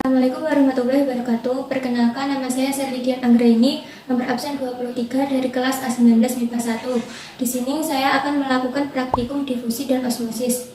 Assalamualaikum warahmatullahi wabarakatuh. Perkenalkan, nama saya Serlidian Anggraini, nomor absen 23 dari kelas A19 MIPA 1. Di sini saya akan melakukan praktikum difusi dan osmosis.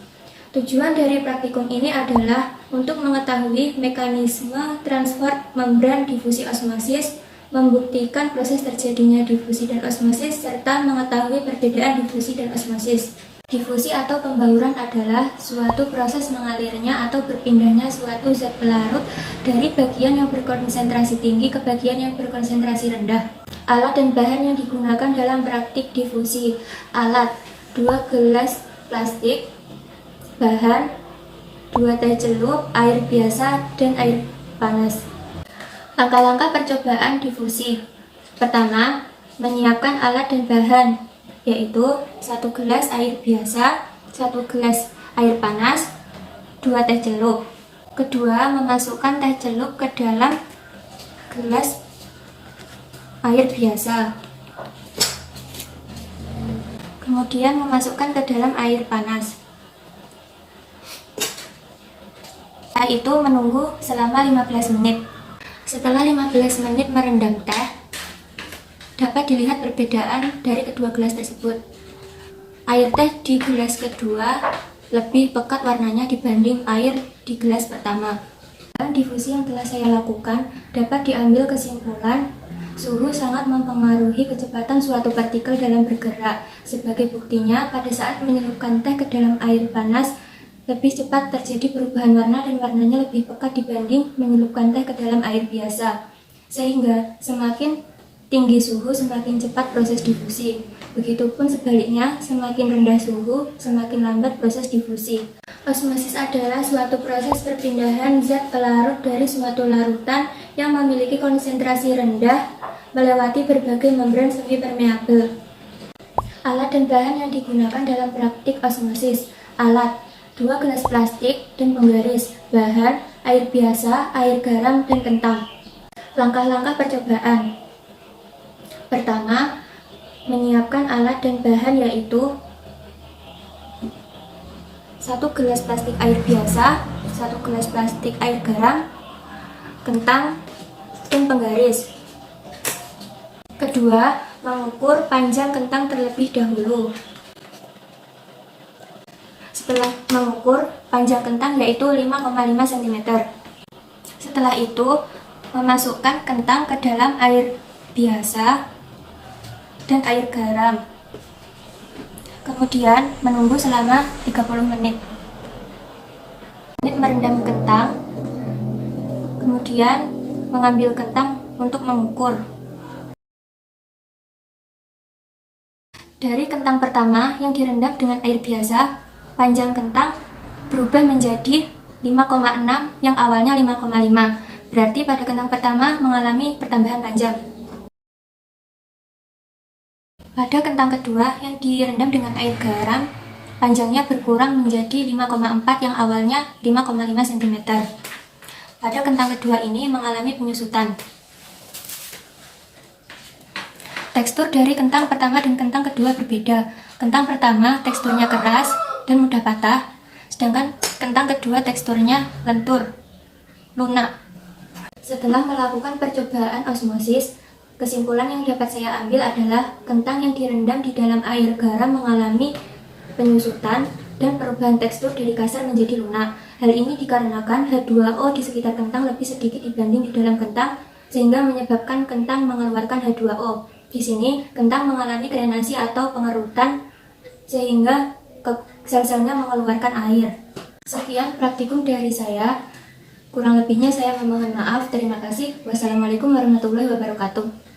Tujuan dari praktikum ini adalah untuk mengetahui mekanisme transport membran difusi osmosis, membuktikan proses terjadinya difusi dan osmosis, serta mengetahui perbedaan difusi dan osmosis. Difusi atau pembauran adalah suatu proses mengalirnya atau berpindahnya suatu zat pelarut dari bagian yang berkonsentrasi tinggi ke bagian yang berkonsentrasi rendah. Alat dan bahan yang digunakan dalam praktik difusi. Alat: 2 gelas plastik, bahan 2 teh celup, air biasa, dan air panas. Langkah-langkah percobaan difusi. Pertama, menyiapkan alat dan bahan, yaitu 1 gelas air biasa, 1 gelas air panas, 2 teh celup. Kedua, memasukkan teh celup ke dalam gelas air biasa. Kemudian memasukkan ke dalam air panas. Setelah itu menunggu selama 15 menit. Setelah 15 menit merendam teh, dapat dilihat perbedaan dari kedua gelas tersebut. Air teh di gelas kedua lebih pekat warnanya dibanding air di gelas pertama. Dalam difusi yang telah saya lakukan, dapat diambil kesimpulan suhu sangat mempengaruhi kecepatan suatu partikel dalam bergerak. Sebagai buktinya, pada saat menyelupkan teh ke dalam air panas, lebih cepat terjadi perubahan warna dan warnanya lebih pekat dibanding menyelupkan teh ke dalam air biasa. Sehingga semakin tinggi suhu, semakin cepat proses difusi. Begitupun sebaliknya, semakin rendah suhu, semakin lambat proses difusi. Osmosis adalah suatu proses perpindahan zat pelarut dari suatu larutan yang memiliki konsentrasi rendah melewati berbagai membran semi-permeabel. Alat dan bahan yang digunakan dalam praktik osmosis. Alat: 2 gelas plastik dan penggaris. Bahan: air biasa, air garam, dan kentang. Langkah-langkah percobaan. Pertama, menyiapkan alat dan bahan, yaitu 1 gelas plastik air biasa, 1 gelas plastik air garam, kentang, dan penggaris. Kedua, mengukur panjang kentang terlebih dahulu. Setelah mengukur panjang kentang, yaitu 5,5 cm. Setelah itu, memasukkan kentang ke dalam air biasa dan air garam. Kemudian menunggu selama 30 menit. Merendam kentang. Kemudian mengambil kentang untuk mengukur. Dari kentang pertama yang direndam dengan air biasa, panjang kentang berubah menjadi 5,6 yang awalnya 5,5. Berarti pada kentang pertama mengalami pertambahan panjang. Pada kentang kedua yang direndam dengan air garam, panjangnya berkurang menjadi 5,4 yang awalnya 5,5 cm. Pada kentang kedua ini mengalami penyusutan. Tekstur dari kentang pertama dan kentang kedua berbeda. Kentang pertama teksturnya keras dan mudah patah, sedangkan kentang kedua teksturnya lentur, lunak. Setelah melakukan percobaan osmosis, kesimpulan yang dapat saya ambil adalah kentang yang direndam di dalam air garam mengalami penyusutan dan perubahan tekstur dari kasar menjadi lunak. Hal ini dikarenakan H2O di sekitar kentang lebih sedikit dibanding di dalam kentang, sehingga menyebabkan kentang mengeluarkan H2O. Di sini, kentang mengalami krenasi atau pengerutan, sehingga sel-selnya mengeluarkan air. Sekian praktikum dari saya. Kurang lebihnya saya memohon maaf. Terima kasih. Wassalamualaikum warahmatullahi wabarakatuh.